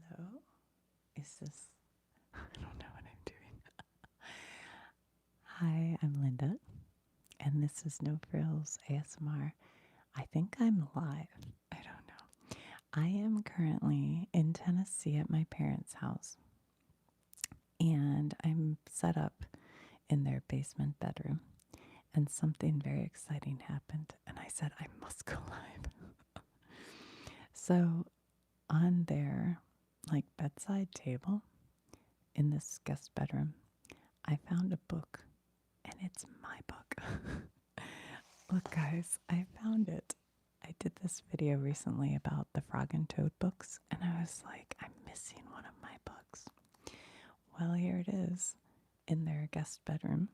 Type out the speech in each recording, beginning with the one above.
Hello? Is this? I don't know what I'm doing. Hi, I'm Linda, and this is No Frills ASMR. I think I'm live. I don't know. I am currently in Tennessee at my parents' house, and I'm set up in their basement bedroom, and something very exciting happened, and I said, I must go live. So, on their bedside table in this guest bedroom, I found a book, and it's my book. Look, guys, I found it. I did this video recently about the Frog and Toad books, and I was like, I'm missing one of my books. Well, here it is in their guest bedroom,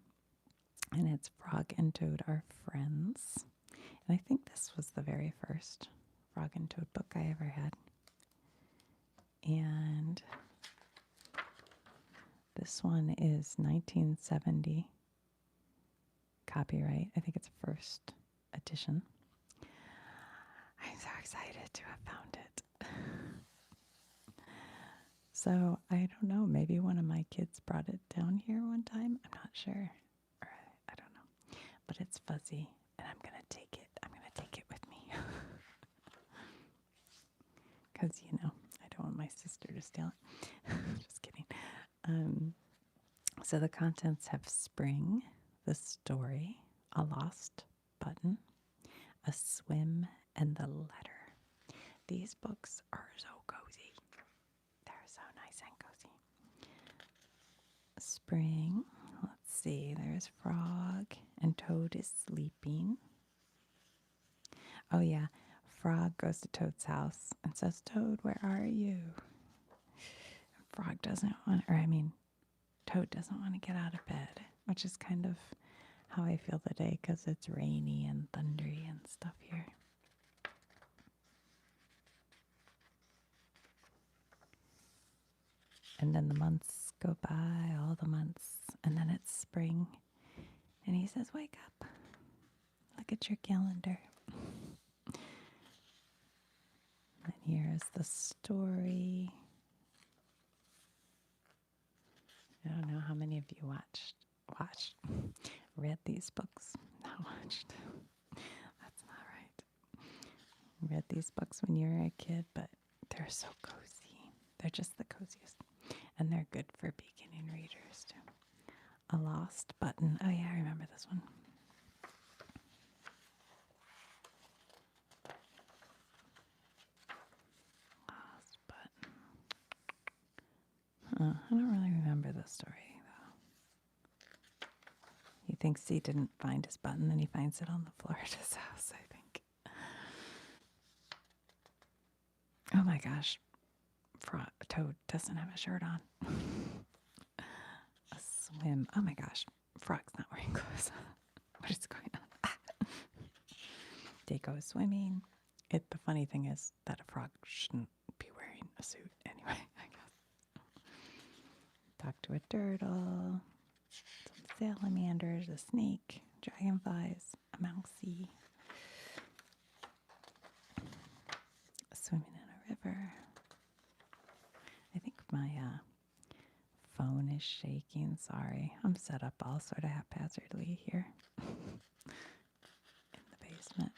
and it's Frog and Toad Are Friends. And I think this was the very first Frog and Toad book I ever had. And this one is 1970 copyright. I think it's first edition. I'm so excited to have found it. So I don't know, maybe one of my kids brought it down here one time. I'm not sure. Or I don't know. But it's fuzzy and I'm going to take it. I'm going to take it with me. Because, I don't want my sister to steal it. Just kidding. So the contents have spring, the story, a lost button, a swim, and the letter. These books are so cozy. They're so nice and cozy. Spring, let's see, there's Frog, and Toad is sleeping. Oh, yeah, Frog goes to Toad's house and says, Toad, where are you? Frog doesn't want, Toad doesn't want to get out of bed, which is kind of how I feel today because it's rainy and thundery and stuff here. And then the months go by, all the months, and then it's spring. And he says, wake up. Look at your calendar. And here's the story. I don't know how many of you read these books. Not watched. That's not right. Read these books when you were a kid, but they're so cozy. They're just the coziest. And they're good for beginning readers, too. A Lost Button. Oh, yeah, I remember this one. Lost Button. I don't really remember the story, though. He thinks he didn't find his button, and he finds it on the floor at his house, I think. Oh, my gosh. Toad doesn't have a shirt on. A swim. Oh, my gosh. Frog's not wearing clothes. What is going on? They go swimming. The funny thing is that a frog shouldn't be wearing a suit anyway, I guess. Talk to a turtle, some salamanders, a snake, dragonflies, a mousey, swimming in a river. I think my phone is shaking. Sorry. I'm set up all sort of haphazardly here in the basement.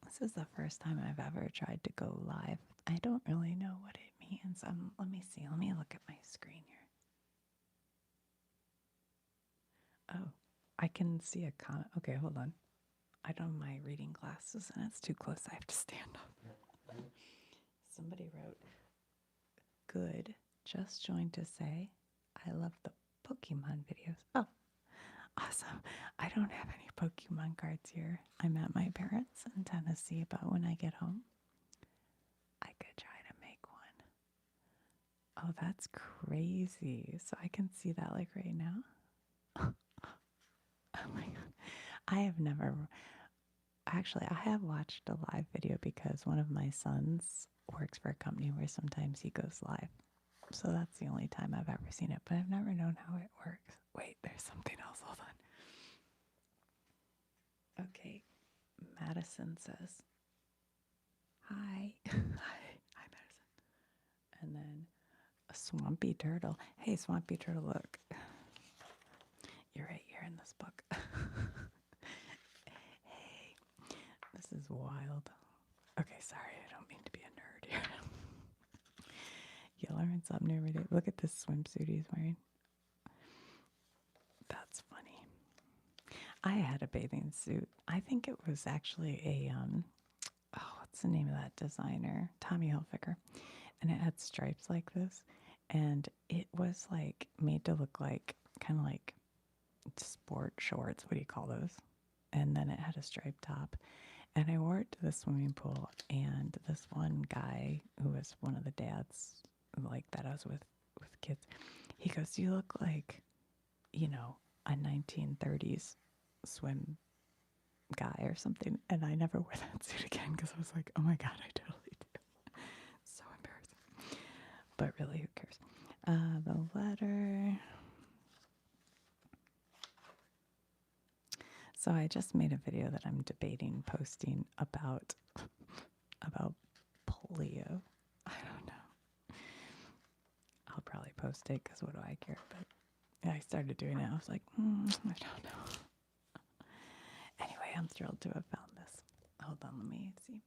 This is the first time I've ever tried to go live. I don't really know what it means. Let me see. Let me look at my screen here. Oh, I can see a comment. Okay, hold on. I don't have my reading glasses and it's too close. I have to stand up. Somebody wrote, good. Just joined to say, I love the Pokemon videos. Oh, awesome. I don't have any Pokemon cards here. I'm at my parents' in Tennessee, but when I get home, I could try to make one. Oh, that's crazy. So I can see that like right now. Oh my God. I have never, actually, I have watched a live video because one of my sons works for a company where sometimes he goes live. So that's the only time I've ever seen it, but I've never known how it works. Wait, there's something else. Hold on. Okay. Madison says, hi. Hi. I'm Swampy Turtle. Hey, Swampy Turtle, look. You're right here in this book. Hey, this is wild. Okay, sorry, I don't mean to be a nerd here. You learn something new every day. Look at this swimsuit he's wearing. That's funny. I had a bathing suit. I think it was actually a what's the name of that designer? Tommy Hilfiger. And it had stripes like this. And it was like made to look like kind of like sport shorts. What do you call those? And then it had a striped top. And I wore it to the swimming pool. And this one guy who was one of the dads like that I was with kids, he goes, "You look like, a 1930s swim guy or something." And I never wore that suit again because I was like, oh my God, I totally do. So embarrassing. But really, who cares? The letter. So I just made a video that I'm debating posting about polio. I don't know. I'll probably post it because what do I care? But I started doing it. I was like, I don't know. Anyway, I'm thrilled to have found this. Hold on, let me see.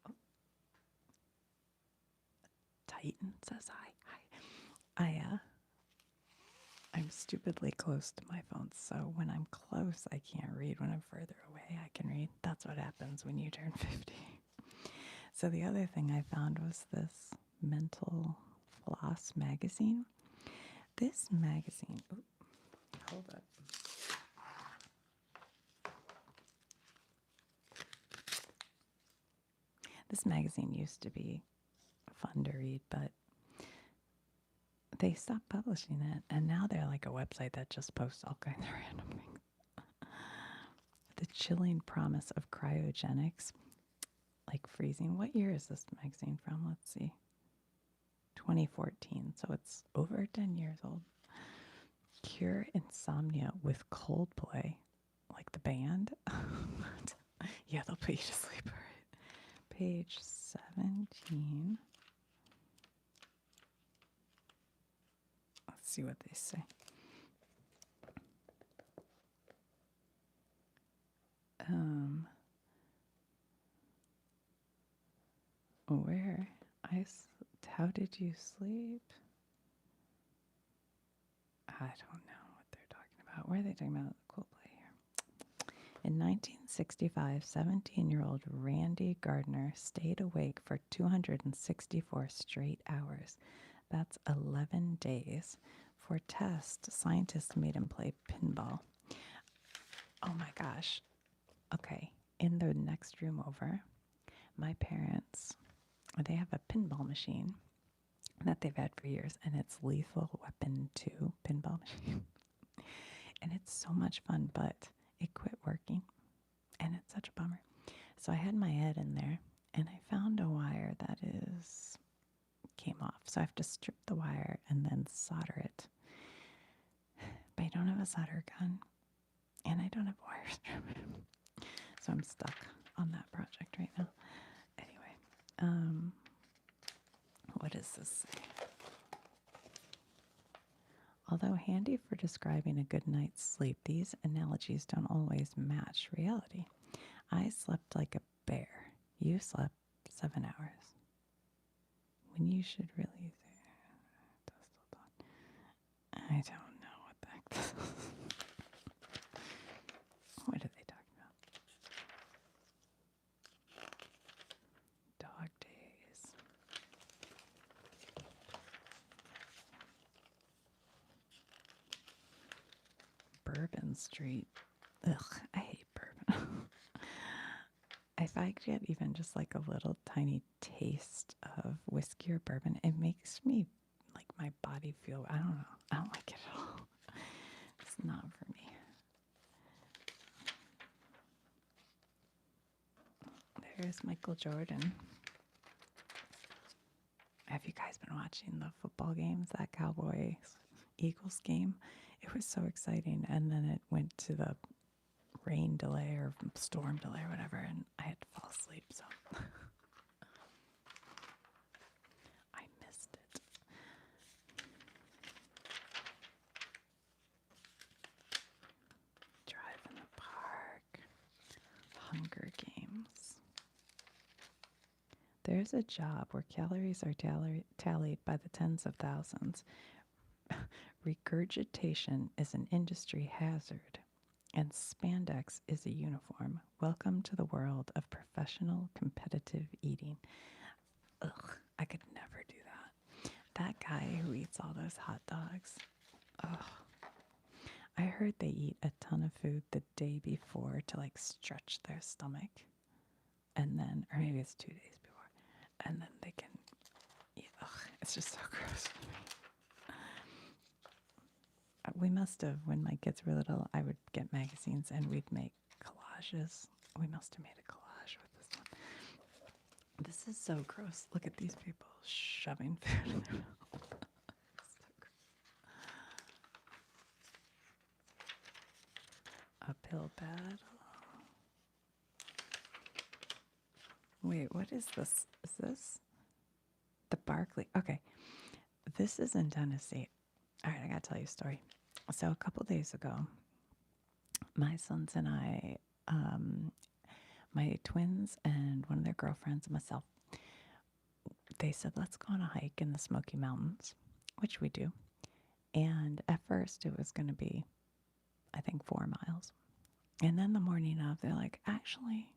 Oh. Titan says hi. I'm stupidly close to my phone, so when I'm close, I can't read. When I'm further away, I can read. That's what happens when you turn 50. So the other thing I found was this Mental Floss magazine. This magazine, hold up. This magazine used to be fun to read, but they stopped publishing it, and now they're like a website that just posts all kinds of random things. The chilling promise of cryogenics, like freezing. What year is this magazine from? Let's see. 2014, so it's over 10 years old. Cure insomnia with Coldplay, like the band. Yeah, they'll put you to sleep, all right. Page 17. Let's see what they say. Where? How did you sleep? I don't know what they're talking about. Where are they talking about Coldplay here? In 1965, 17-year-old Randy Gardner stayed awake for 264 straight hours. That's 11 days. For tests, scientists made him play pinball. Oh my gosh. Okay, in the next room over, my parents, they have a pinball machine that they've had for years, and it's Lethal Weapon 2 pinball machine. And it's so much fun, but it quit working, and it's such a bummer. So I had my head in there, and I found a wire that came off. So I have to strip the wire and then solder it. But I don't have a solder gun, and I don't have a wire strip. So I'm stuck on that project right now. Anyway, what does this say? Although handy for describing a good night's sleep, these analogies don't always match reality. I slept like a bear. You slept 7 hours. When you should really say, I don't know what the heck this is. What are they talking about? Dog days. Bourbon Street. Ugh, I hate bourbon. If I get even just like a little tiny taste of whiskey or bourbon, it makes me, like, my body feel, I don't know. I don't like it at all. It's not for me. There's Michael Jordan. Have you guys been watching the football games, that Cowboys-Eagles game? It was so exciting, and then it went to the rain delay or storm delay or whatever, and I had to fall asleep, so I missed it. There's a job where calories are tallied by the tens of thousands. Regurgitation is an industry hazard, and spandex is a uniform. Welcome to the world of professional competitive eating. Ugh, I could never do that. That guy who eats all those hot dogs. Ugh. I heard they eat a ton of food the day before to like stretch their stomach. And then, or maybe it's 2 days before. And then they can eat. Ugh, it's just so gross. We must have, when my kids were little, I would get magazines and we'd make collages. We must have made a collage with this one. This is so gross. Look at these people shoving food in their mouth. So uphill battle. Wait, what is this? Is this the Barkley? Okay, this is in Tennessee. All right, I gotta tell you a story. So a couple days ago, my sons and I, my twins and one of their girlfriends and myself, they said, let's go on a hike in the Smoky Mountains, which we do. And at first it was going to be, I think, 4 miles. And then the morning of, they're like, actually,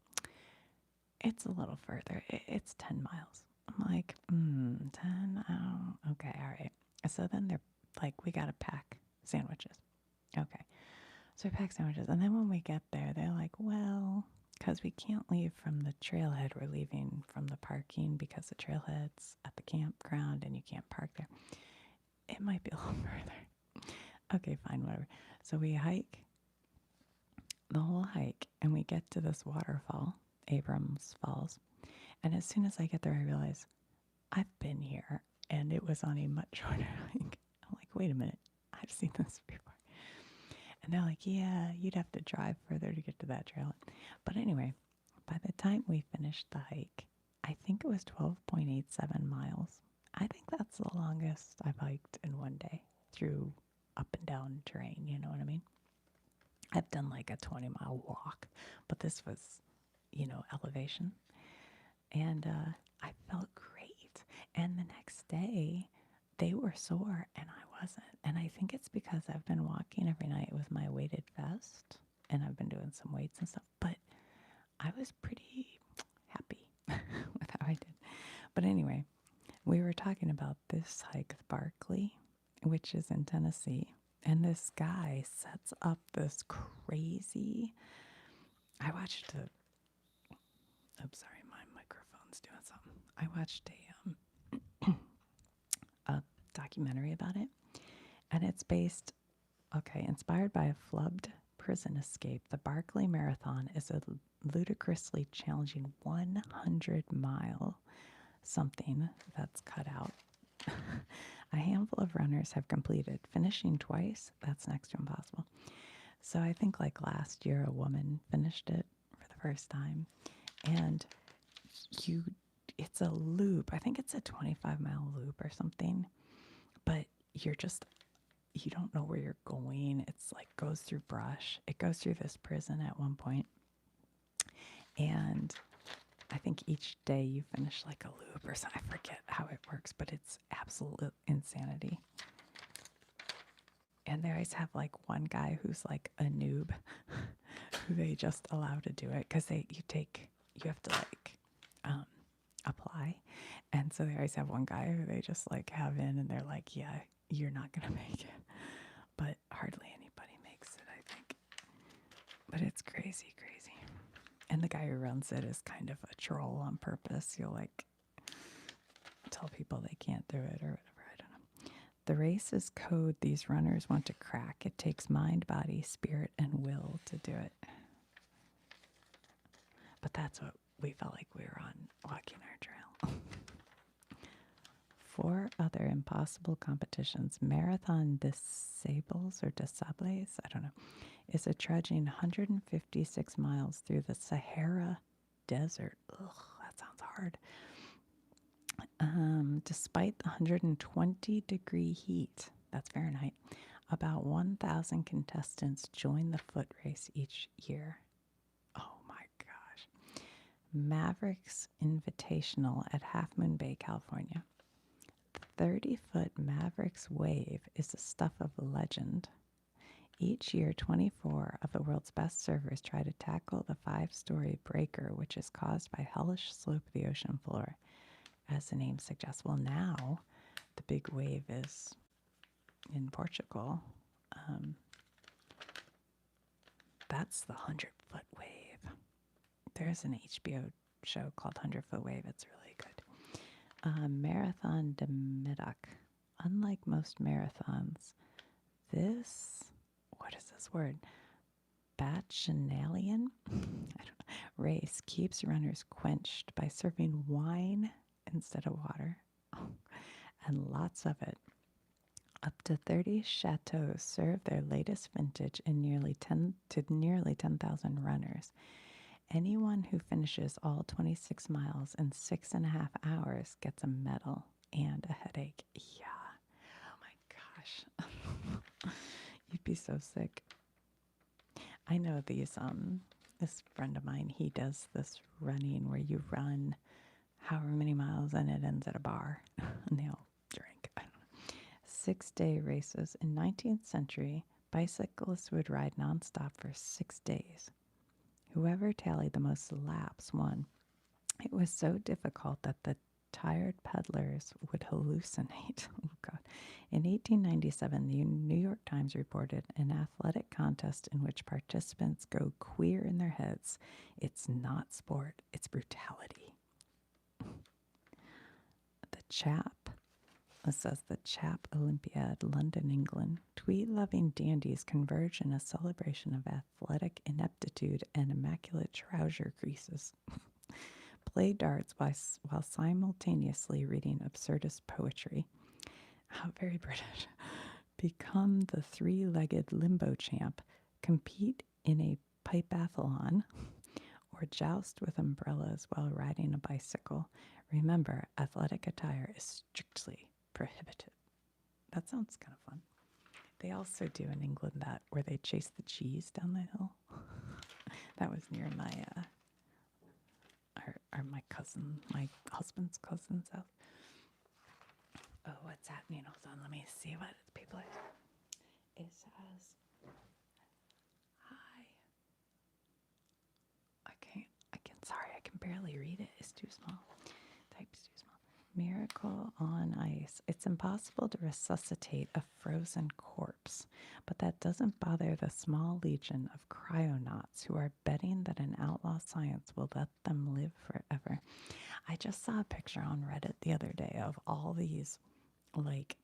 it's a little further. It's 10 miles. I'm like, 10? Oh, okay, all right. So then they're like, we got to pack sandwiches. Okay. So we pack sandwiches. And then when we get there, they're like, well, because we can't leave from the trailhead, we're leaving from the parking because the trailhead's at the campground and you can't park there. It might be a little further. Okay, fine, whatever. So we hike the whole hike and we get to this waterfall, Abrams Falls. And as soon as I get there, I realize I've been here and it was on a much shorter hike. I'm like, wait a minute, I've seen this before. And they're like, yeah, you'd have to drive further to get to that trail. But anyway, by the time we finished the hike, I think it was 12.87 miles. I think that's the longest I've hiked in one day through up and down terrain, you know what I mean? I've done like a 20-mile walk, but this was, elevation. And I felt great. And the next day, they were sore and I wasn't. And I think it's because I've been walking every night with my weighted vest and I've been doing some weights and stuff. But I was pretty happy with how I did. But anyway, we were talking about this hike, Barkley, which is in Tennessee. And this guy sets up this crazy. I watched oops, sorry, my microphone's doing something. I watched a documentary about it. And it's inspired by a flubbed prison escape. The Barkley Marathon is a ludicrously challenging 100-mile something that's cut out. A handful of runners have completed. Finishing twice, that's next to impossible. So I think like last year, a woman finished it for the first time. And it's a loop. I think it's a 25-mile loop or something. But you don't know where you're going. It's like goes through brush. It goes through this prison at one point. And I think each day you finish like a loop or something. I forget how it works, but it's absolute insanity. And they always have like one guy who's like a noob who they just allow to do it because you have to like apply. And so they always have one guy who they just like have in and they're like, yeah, you're not going to make it. But hardly anybody makes it, I think. But it's crazy, crazy. And the guy who runs it is kind of a troll on purpose. He'll like tell people they can't do it or whatever. I don't know. The race is code these runners want to crack. It takes mind, body, spirit, and will to do it. But that's what we felt like we were on walking our trail. 4 other impossible competitions. Marathon Disables or Disables, I don't know, is a trudging 156 miles through the Sahara Desert. Ugh, that sounds hard. Despite the 120-degree heat, that's Fahrenheit, about 1,000 contestants join the foot race each year. Oh my gosh. Mavericks Invitational at Half Moon Bay, California. The 30-foot Mavericks wave is the stuff of legend. Each year, 24 of the world's best surfers try to tackle the 5-story breaker, which is caused by hellish slope of the ocean floor. As the name suggests, well, now the big wave is in Portugal. That's the 100-foot wave. There's an HBO show called 100-Foot Wave. It's really good. Marathon de Medoc. Unlike most marathons, this, what is this word? Bacchanalian race keeps runners quenched by serving wine instead of water. And lots of it. Up to 30 chateaux serve their latest vintage in nearly 10,000 runners. Anyone who finishes all 26 miles in 6.5 hours gets a medal and a headache. Yeah. Oh my gosh. You'd be so sick. I know this friend of mine, he does this running where you run however many miles and it ends at a bar and they all drink. I don't know. 6-day races. In 19th century, bicyclists would ride nonstop for 6 days. Whoever tallied the most laps won. It was so difficult that the tired peddlers would hallucinate. Oh, God. In 1897, the New York Times reported an athletic contest in which participants go queer in their heads. It's not sport, it's brutality. The Chap. It says the Chap Olympiad, London, England. Tweed-loving dandies converge in a celebration of athletic ineptitude and immaculate trouser creases. Play darts while simultaneously reading absurdist poetry. How very British. Become the 3-legged limbo champ. Compete in a pipeathlon. Or joust with umbrellas while riding a bicycle. Remember, athletic attire is strictly prohibited. That sounds kind of fun. They also do in England that where they chase the cheese down the hill. That was near my my cousin, my husband's cousin's house. Oh, what's happening? Hold on, let me see what people are. It says, hi. Sorry, I can barely read it. It's too small. Type's too small. Miracle on ice. It's impossible to resuscitate a frozen corpse, but that doesn't bother the small legion of cryonauts who are betting that an outlaw science will let them live forever. I just saw a picture on Reddit the other day of all these like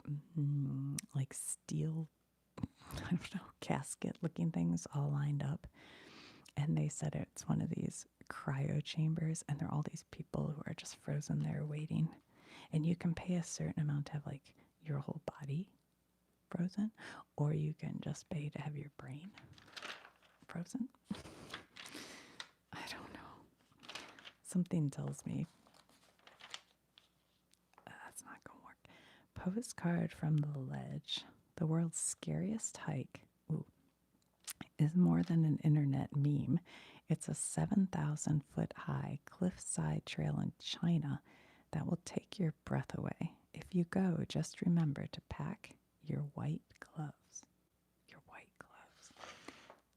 steel, I don't know, casket looking things all lined up. And they said it's one of these cryo chambers, and there are all these people who are just frozen there waiting. And you can pay a certain amount to have like your whole body frozen, or you can just pay to have your brain frozen. I don't know. Something tells me that's not going to work. Postcard from the Ledge. The world's scariest hike. Ooh. Is more than an internet meme. It's a 7,000-foot high cliffside trail in China that will take your breath away. If you go, just remember to pack your white gloves. Your white gloves.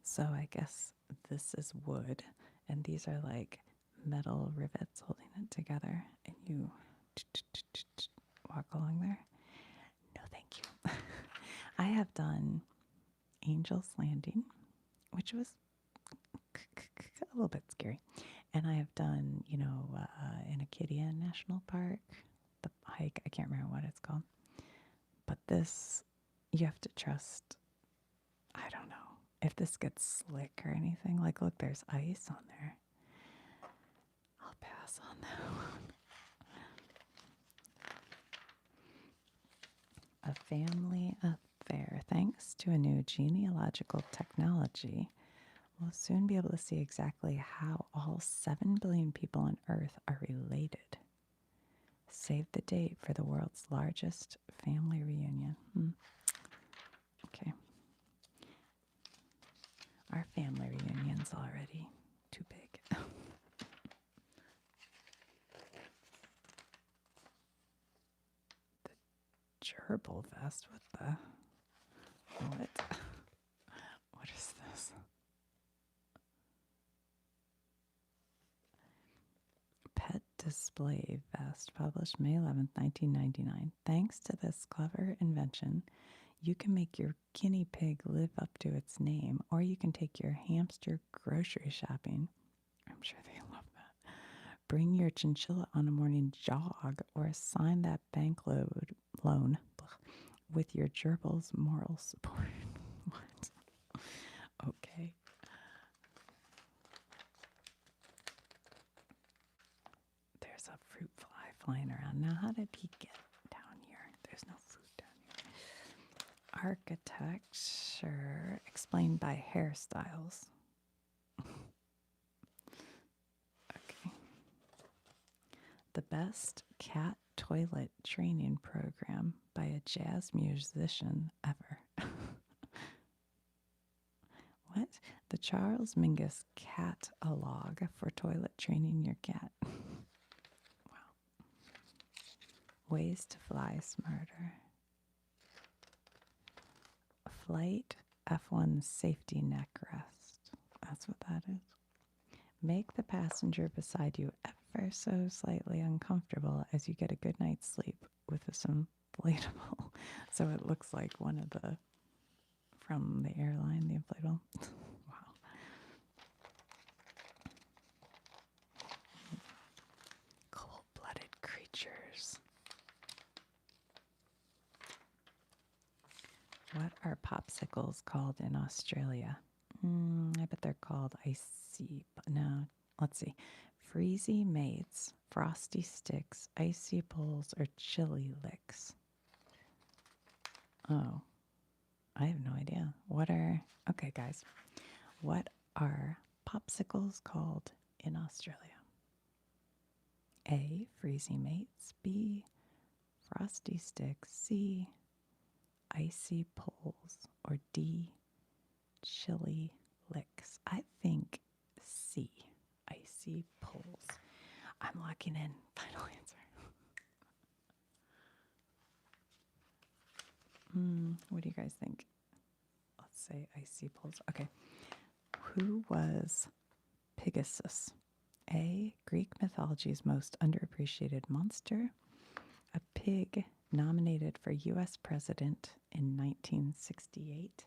So I guess this is wood, and these are like metal rivets holding it together, and you walk along there. No, thank you. I have done Angel's Landing, which was a little bit scary. And I have done, in Acadia National Park, the hike, I can't remember what it's called. But this, you have to trust, I don't know, if this gets slick or anything. Like, look, there's ice on there. I'll pass on that one. A family affair. Thanks to a new genealogical technology, we'll soon be able to see exactly how all 7 billion people on Earth are related. Save the date for the world's largest family reunion. Okay. Our family reunion's already too big. Gerbil vest. What the? What? What is this? Pet display vest, published May 11th, 1999. Thanks to this clever invention, you can make your guinea pig live up to its name, or you can take your hamster grocery shopping. I'm sure they love that. Bring your chinchilla on a morning jog, or sign that bank loan with your gerbil's moral support. What? Okay. There's a fruit fly flying around. Now, how did he get down here? There's no fruit down here. Architecture explained by hairstyles. Okay. The best cat toilet training program by a jazz musician ever. What? The Charles Mingus Cat-a-log for toilet training your cat. Wow. Ways to fly smarter. Flight F1 safety neck rest. That's what that is. Make the passenger beside you ever so slightly uncomfortable as you get a good night's sleep with this inflatable. So it looks like one of the, from the airline, the inflatable. Wow. Cold-blooded creatures. What are popsicles called in Australia? I bet they're called icy. No, let's see. Freezy mates, frosty sticks, icy pulls, or chili licks. Oh, I have no idea. Okay, guys. What are popsicles called in Australia? A, freezy mates. B, frosty sticks. C, icy pulls. Or D, chili licks. I think C, icy pulls. I'm locking in. Final answer. What do you guys think? Let's say icy pulls. Okay. Who was Pegasus? A, Greek mythology's most underappreciated monster. A pig nominated for U.S. president in 1968.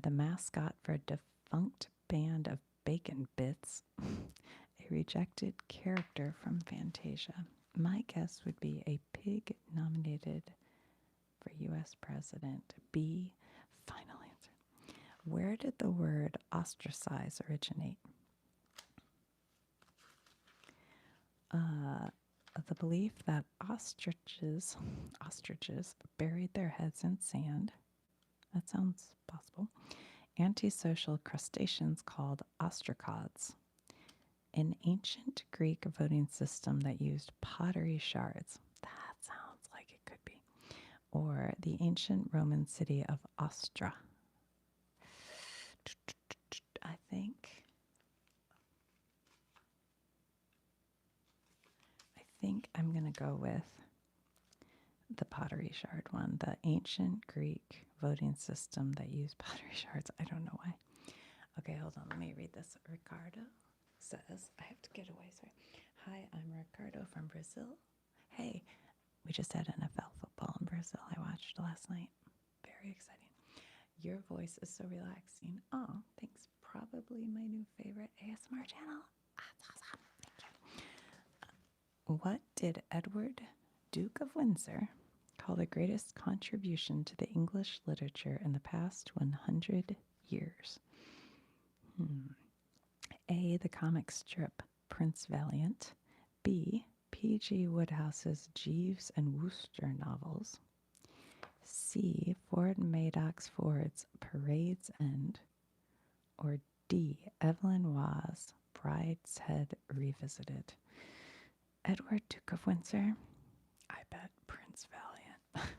The mascot for a defunct band of bacon bits. A rejected character from Fantasia. My guess would be a pig nominated for U.S. president. B, final answer. Where did the word ostracize originate? The belief that ostriches buried their heads in sand. That sounds possible. Antisocial crustaceans called ostracods. An ancient Greek voting system that used pottery shards. That sounds like it could be. Or the ancient Roman city of Ostra. I think I'm going to go with the pottery shard one. The ancient Greek voting system that used pottery shards. I don't know why. Okay, hold on. Let me read this. Ricardo says, I have to get away, sorry. Hi, I'm Ricardo from Brazil. Hey, we just had NFL football in Brazil. I watched last night. Very exciting. Your voice is so relaxing. Oh, thanks. Probably my new favorite ASMR channel. That's awesome. Thank you. What did Edward, Duke of Windsor, call the greatest contribution to the English literature in the past 100 years? A, the comic strip Prince Valiant. B, P.G. Woodhouse's Jeeves and Wooster novels. C, Ford Madox Ford's Parade's End. Or D, Evelyn Waugh's Brideshead Revisited. Edward, Duke of Windsor. I bet Prince Valiant.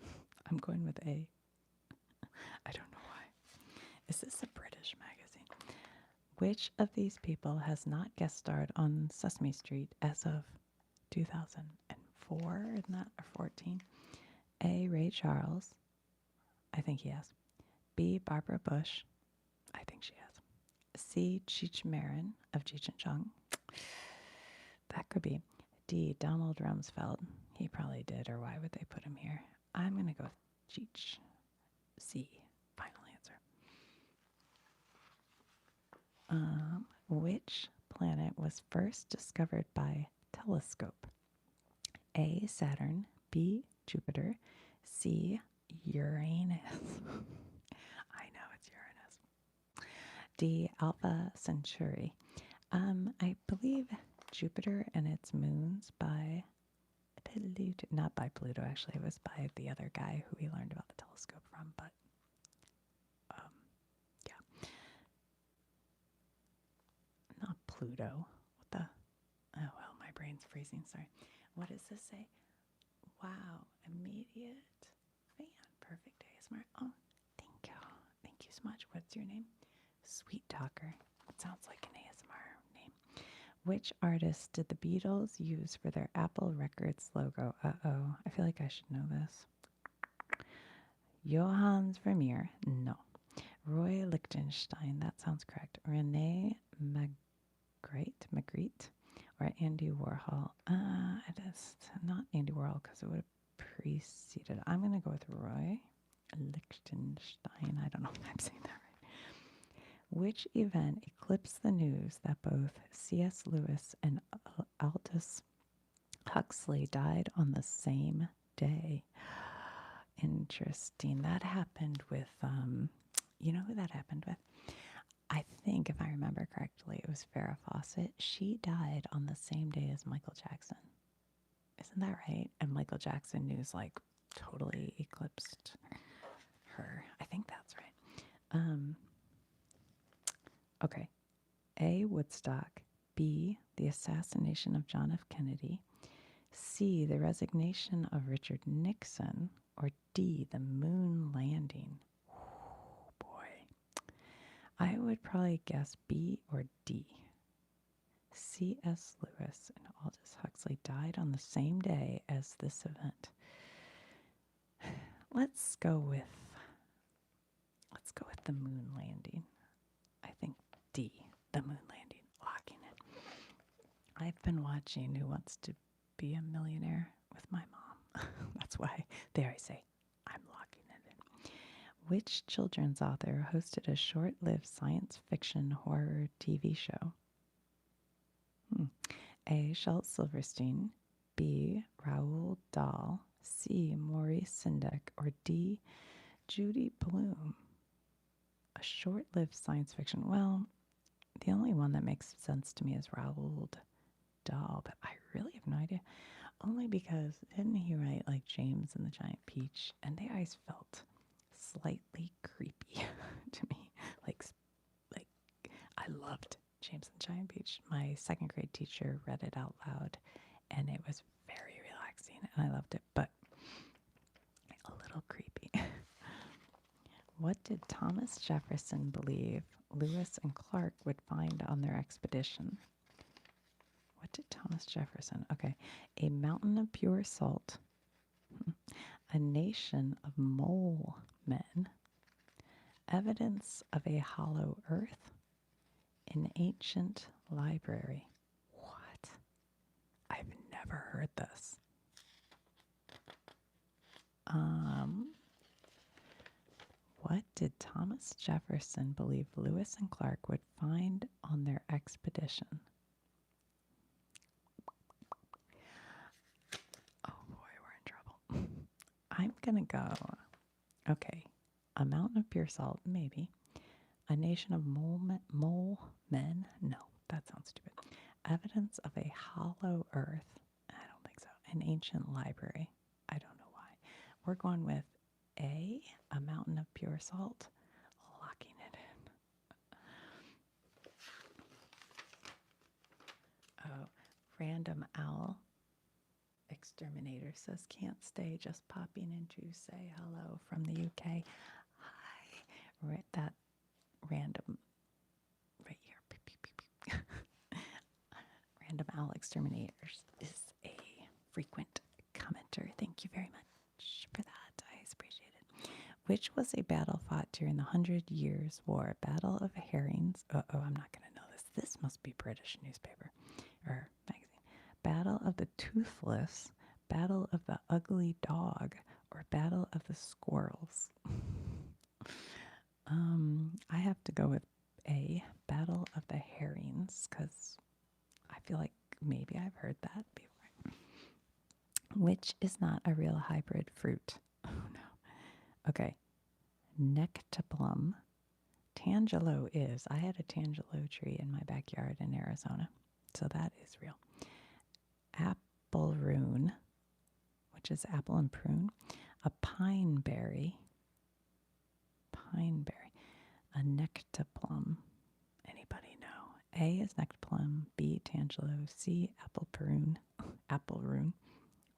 I'm going with A. I don't know why. Is this a British magazine? Which of these people has not guest starred on Sesame Street as of 2004? Isn't that or 14? A. Ray Charles. I think he has. B. Barbara Bush. I think she has. C. Cheech Marin of Cheech and Chong. That could be. D. Donald Rumsfeld. He probably did, or why would they put him here? I'm going to go with Cheech. C. Final answer. Which planet was first discovered by telescope? A. Saturn. B. Jupiter. C. Uranus. I know it's Uranus. D. Alpha Centauri. I believe Jupiter and its moons by Pluto. Not by Pluto, actually. It was by the other guy who we learned about the telescope from, but yeah. Not Pluto. What the? Oh, well, my brain's freezing. Sorry. What does this say? Wow. Immediate fan. Perfect ASMR. Oh, thank you. Thank you so much. What's your name? Sweet Talker. It sounds like an ASMR name. Which artist did the Beatles use for their Apple Records logo? Uh-oh. I feel like I should know this. Johannes Vermeer. No. Roy Lichtenstein. That sounds correct. Rene Magritte. Or Andy Warhol. It is not Andy Warhol because it would have preceded. I'm going to go with Roy Lichtenstein. I don't know if I'm saying that right. Which event eclipsed the news that both C.S. Lewis and Aldous Huxley died on the same day? Interesting. That happened with, you know who that happened with? I think, if I remember correctly, it was Farrah Fawcett. She died on the same day as Michael Jackson. Isn't that right? And Michael Jackson news like totally eclipsed her. I think that's right. Okay. A. Woodstock. B. The assassination of John F. Kennedy. C. The resignation of Richard Nixon. Or D. The moon landing. Oh, boy. I would probably guess B or D. C.S. Lewis and Aldous Huxley died on the same day as this event. Let's go with the moon landing. I think D, the moon landing. Locking it. I've been watching Who Wants to Be a Millionaire with my mom. That's why there I say I'm locking it in. Which children's author hosted a short-lived science fiction horror TV show? A. Schultz Silverstein. B. Raoul Dahl. C. Maurice Sendak. Or D. Judy Blume. A short-lived science fiction. Well, the only one that makes sense to me is Raoul Dahl, but I really have no idea. Only because didn't he write like James and the Giant Peach? And they always felt slightly creepy to me. Like I loved James and the Giant Peach. My second grade teacher read it out loud, and it was very relaxing, and I loved it, but a little creepy. What did Thomas Jefferson believe Lewis and Clark would find on their expedition? What did Thomas Jefferson? Okay, a mountain of pure salt, a nation of mole men, evidence of a hollow earth, an ancient library. What? I've never heard this. What did Thomas Jefferson believe Lewis and Clark would find on their expedition? Oh boy, we're in trouble. I'm gonna go, okay, a mountain of pure salt, maybe. A nation of mole men? No, that sounds stupid. Evidence of a hollow earth? I don't think so. An ancient library? I don't know why. We're going with A, a mountain of pure salt. Locking it in. Oh, Random Owl Exterminator says, can't stay, just popping in to say hello from the UK. Hi. That random right here. Random Owl Exterminators is a frequent commenter. Thank you very much for that. Which was a battle fought during the Hundred Years' War? Battle of Herrings. I'm not going to know this. This must be British newspaper or magazine. Battle of the Toothless, Battle of the Ugly Dog, or Battle of the Squirrels. I have to go with A, Battle of the Herrings, because I feel like maybe I've heard that before. Which is not a real hybrid fruit? Oh no. Okay. Nectaplum. Tangelo is. I had a tangelo tree in my backyard in Arizona, so that is real. Apple rune, which is apple and prune. A pine berry. Pine berry. A nectaplum. Anybody know? A is nectaplum, B tangelo, C apple prune, apple rune,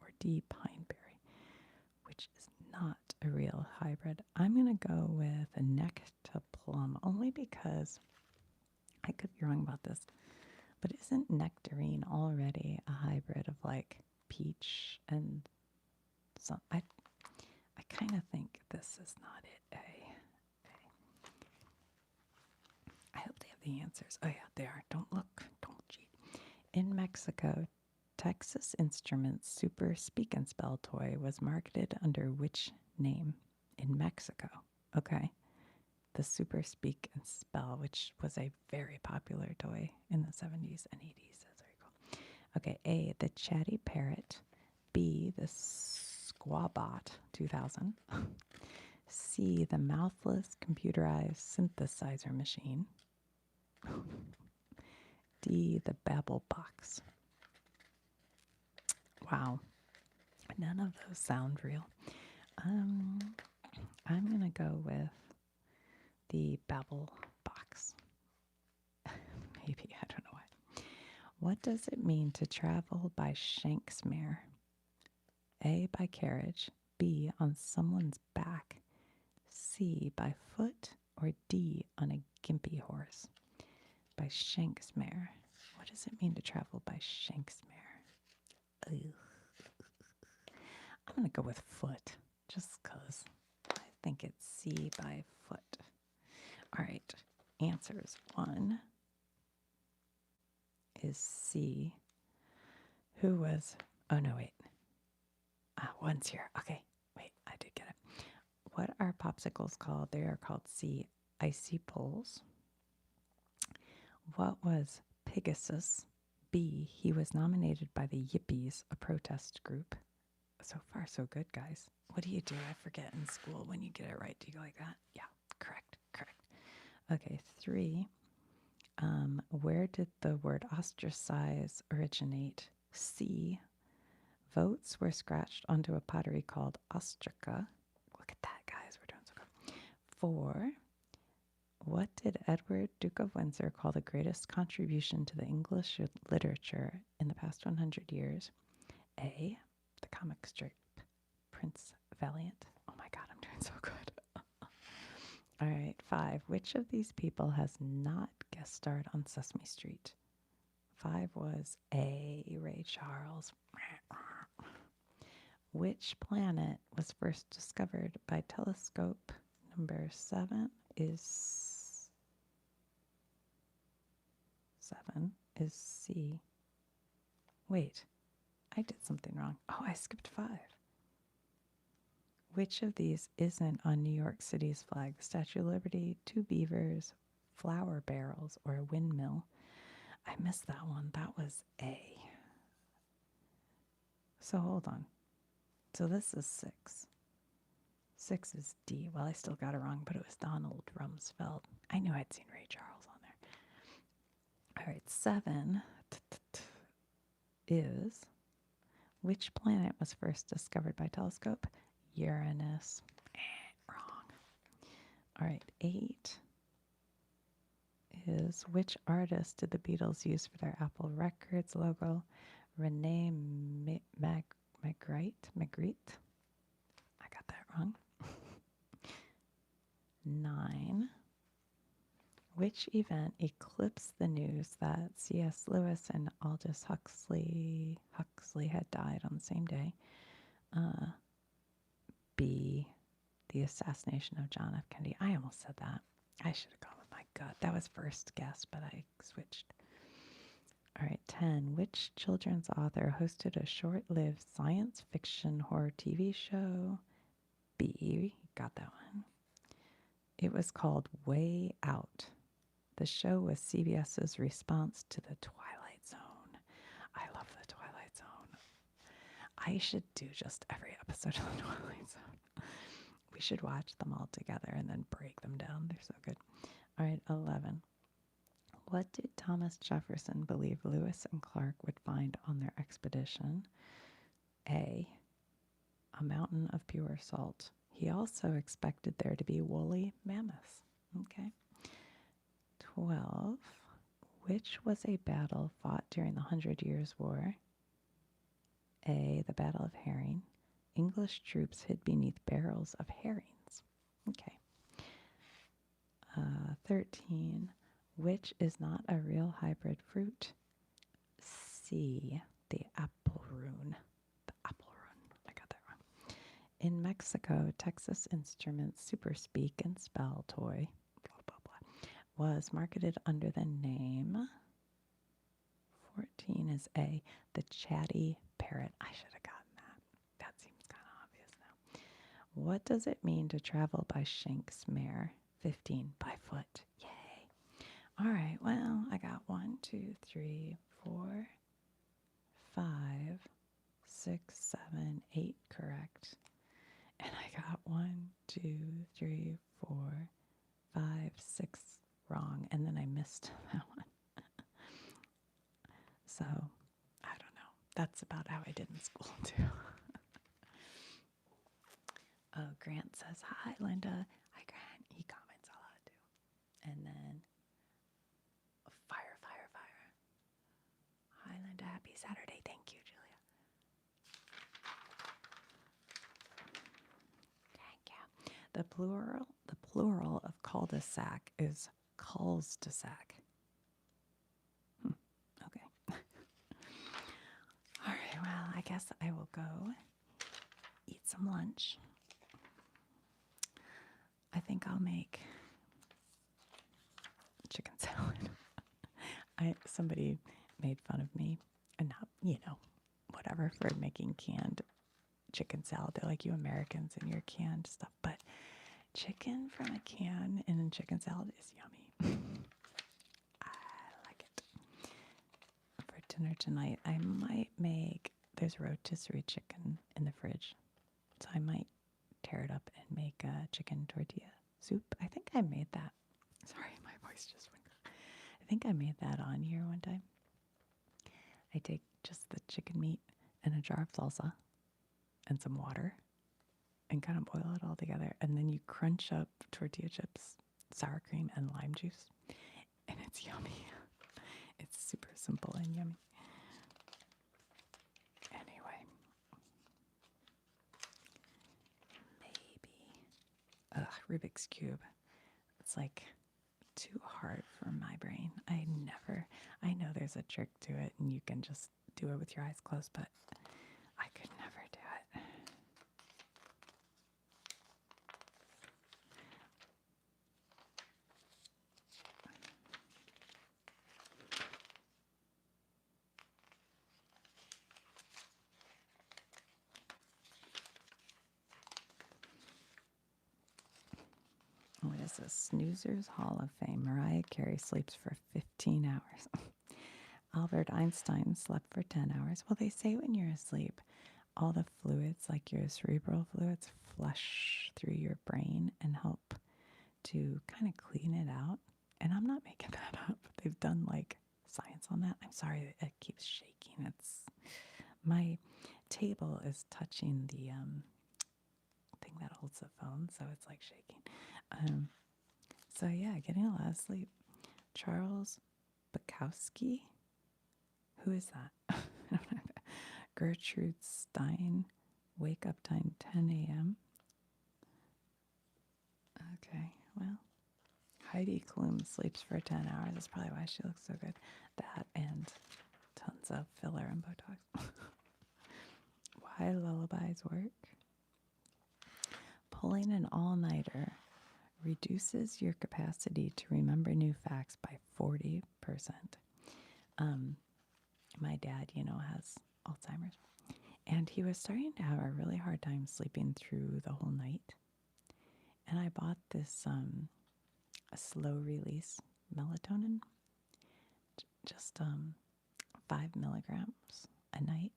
or D pine berry, which is not a real hybrid. I'm going to go with a nectaplum only because I could be wrong about this, but isn't nectarine already a hybrid of like peach and some? I kind of think this is not it. I hope they have the answers. Oh yeah, they are. Don't look. Don't cheat. In Mexico, Texas Instruments Super Speak and Spell toy was marketed under which name? In Mexico. Okay. The Super Speak and Spell, which was a very popular toy in the 70s and 80s. That's very cool. Okay, A, the Chatty Parrot. B, the Squabot 2000. C, the Mouthless Computerized Synthesizer Machine. D, the Babble Box. Wow. None of those sound real. I'm going to go with the Babble Box. Maybe, I don't know why. What does it mean to travel by Shanksmere? A, by carriage. B, on someone's back. C, by foot. Or D, on a gimpy horse. By Shanksmere. What does it mean to travel by Shanksmere? Ugh. I'm going to go with foot, just because I think it's C, by foot. All right, answers. 1 is C. Who was, oh no, wait. 1's here. Okay, wait, I did get it. What are popsicles called? They are called C, icy poles. What was Pegasus? B, he was nominated by the Yippies, a protest group. So far, so good, guys. What do you do? I forget in school when you get it right. Do you go like that? Yeah, correct. Okay, 3. Where did the word ostracize originate? C. Votes were scratched onto a pottery called ostraca. Look at that, guys. We're doing so good. 4. What did Edward, Duke of Windsor, call the greatest contribution to the English literature in the past 100 years? A. The comic strip Prince Valiant. Oh my god, I'm doing so good. All right, 5. Which of these people has not guest starred on Sesame Street? 5 was A, Ray Charles. Which planet was first discovered by telescope? Number 7 is C. Wait, I did something wrong. Oh, I skipped 5. Which of these isn't on New York City's flag? The Statue of Liberty, 2 beavers, flour barrels, or a windmill? I missed that one. That was A. So hold on. So this is 6. 6 is D. Well, I still got it wrong, but it was Donald Rumsfeld. I knew I'd seen Ray Charles on there. All right, 7 is, which planet was first discovered by telescope? Uranus. Wrong. All right, 8 is, which artist did the Beatles use for their Apple Records logo? Renee Magritte. I got that wrong. 9. Which event eclipsed the news that C.S. Lewis and Aldous Huxley had died on the same day? B. The assassination of John F. Kennedy. I almost said that. I should have gone with my gut. That was first guess, but I switched. All right, 10. Which children's author hosted a short lived science fiction horror TV show? B. Got that one. It was called Way Out. The show was CBS's response to The Twilight Zone. I love The Twilight Zone. I should do just every episode of The Twilight Zone. We should watch them all together and then break them down. They're so good. All right, 11. What did Thomas Jefferson believe Lewis and Clark would find on their expedition? A mountain of pure salt. He also expected there to be woolly mammoths. Okay. 12. Which was a battle fought during the 100 Years' War? A. The Battle of Herring. English troops hid beneath barrels of herrings. Okay. 13. Which is not a real hybrid fruit? C. The apple rune. The apple rune. I got that wrong. In Mexico, Texas Instruments Super Speak and Spell toy blah, blah, blah, was marketed under the name. 14 is A. The Chatty Parrot. I should have gotten that. That seems kind of obvious now. What does it mean to travel by Shank's mare? 15. By foot. Yay. All right, well, I got 1, 2, 3, 4, 5, 6, 7, 8 correct. And I got 1, 2, 3, 4, 5, 6 wrong. And then I missed that one. So, I don't know. That's about how I did in school, too. Oh, Grant says, hi, Linda. Hi, Grant. He comments a lot, too. And then, fire, fire, fire. Hi, Linda. Happy Saturday. Thank you, Julia. Thank you. The plural of cul-de-sac is culs-de-sac. Okay. All right, well, I guess I will go eat some lunch. I think I'll make chicken salad. Somebody made fun of me, and not, whatever, for making canned chicken salad. They're like, you Americans and your canned stuff, but chicken from a can in chicken salad is yummy. I like it. For dinner tonight, I might make, there's rotisserie chicken in the fridge, so I might tear it up and make a chicken tortilla soup. I think I made that. Sorry, my voice just went. I think I made that on here one time. I take just the chicken meat and a jar of salsa and some water and kind of boil it all together. And then you crunch up tortilla chips, sour cream, and lime juice. And it's yummy. It's super simple and yummy. Anyway. Maybe. Rubik's Cube. It's like too hard for my brain. I know there's a trick to it and you can just do it with your eyes closed, but I could never do it. What is this? Snoozer's Hall of Fame. Mariah Carey sleeps for 15 hours. Albert Einstein slept for 10 hours. Well, they say when you're asleep, all the fluids, like your cerebral fluids, flush through your brain and help to kind of clean it out. And I'm not making that up. They've done like science on that. I'm sorry, it keeps shaking. My table is touching the thing that holds the phone, so it's like shaking. So yeah, getting a lot of sleep. Charles Bukowski. Who is that? Gertrude Stein. Wake up time 10 a.m. Okay, well, Heidi Klum sleeps for 10 hours. That's probably why she looks so good. That and tons of filler and Botox. Why lullabies work? Pulling an all-nighter reduces your capacity to remember new facts by 40%. My dad, has Alzheimer's, and he was starting to have a really hard time sleeping through the whole night. And I bought this a slow release melatonin, just 5 milligrams a night.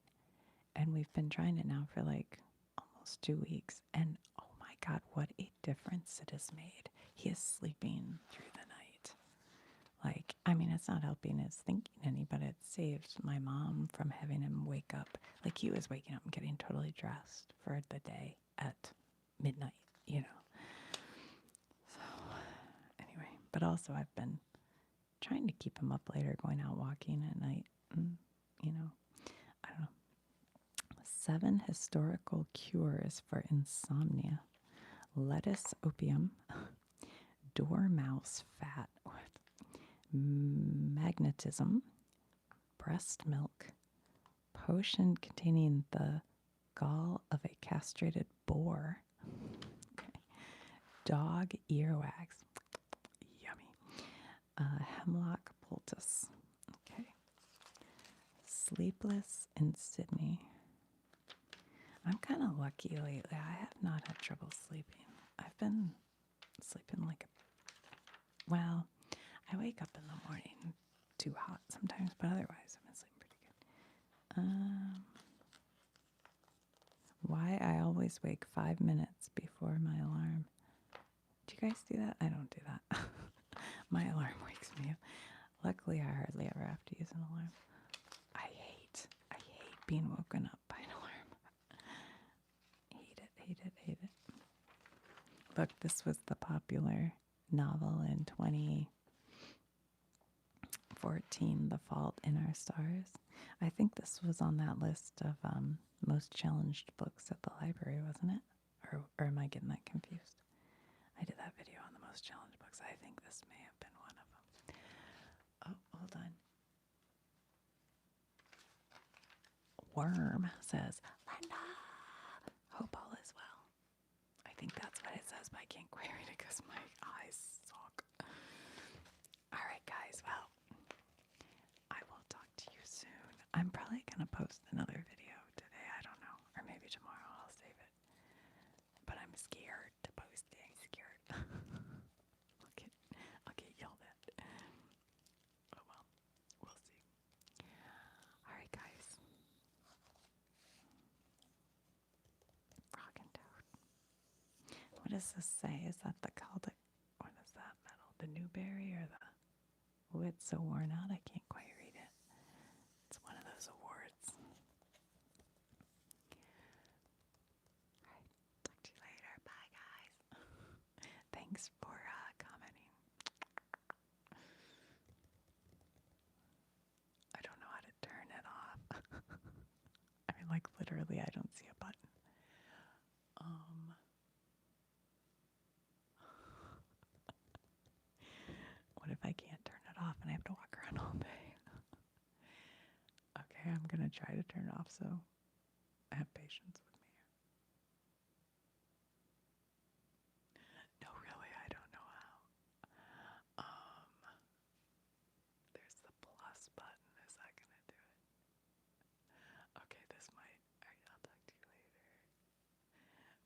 And we've been trying it now for like almost 2 weeks. And oh my God, what a difference it has made. He is sleeping through the night. Like, I mean, it's not helping his thinking any, but it saved my mom from having him wake up. Like, he was waking up and getting totally dressed for the day at midnight, So, anyway, but also I've been trying to keep him up later, going out walking at night. And, I don't know. 7 historical cures for insomnia: lettuce opium, dormouse fat, magnetism, breast milk, potion containing the gall of a castrated boar, dog earwax, yummy, hemlock poultice, okay, sleepless in Sydney. I'm kind of lucky lately. I have not had trouble sleeping. I've been sleeping well, I wake up in the morning too hot sometimes, but otherwise I've been sleeping pretty good. Why I always wake 5 minutes before my alarm. Do you guys do that? I don't do that. My alarm wakes me up. Luckily, I hardly ever have to use an alarm. I hate being woken up by an alarm. Hate it. Look, this was the popular novel in 2014, The Fault in Our Stars. I think this was on that list of most challenged books at the library, wasn't it? Or am I getting that confused? I did that video on the most challenged books. I think this may have been one of them. Oh, hold on. Worm says, Linda, hope all is well. I think that's what it says, but I can't quite read it because my eyes suck. All right, guys. Well, I will talk to you soon. I'm probably going to post another video today. I don't know. Or maybe tomorrow I'll save it. But I'm scared to post it. I'm scared. I'll get yelled at. Oh well. We'll see. Alright, guys. Frog and Toad. What does this say? Is that the Celtic? What is that metal? The Newberry or the... Oh, it's so worn out I can't quite read it. It's one of those awards. Alright, talk to you later. Bye, guys. Thanks for commenting. I don't know how to turn it off. I mean, like, literally, I don't see a button. What if I can't turn it off and I have to walk around all day? Okay, I'm gonna try to turn it off, so have patience with me. No, really, I don't know how. There's the plus button. Is that gonna do it? Okay, this might. Alright, I'll talk to you later.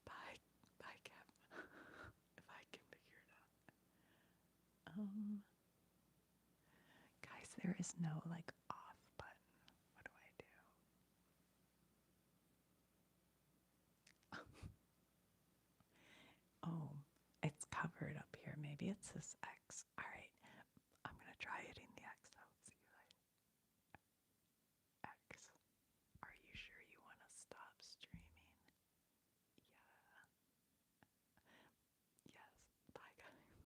Bye. Bye, Kev. If I can figure it out. Guys, there is no, like, off button. What do I do? Oh, it's covered up here. Maybe it's this X. All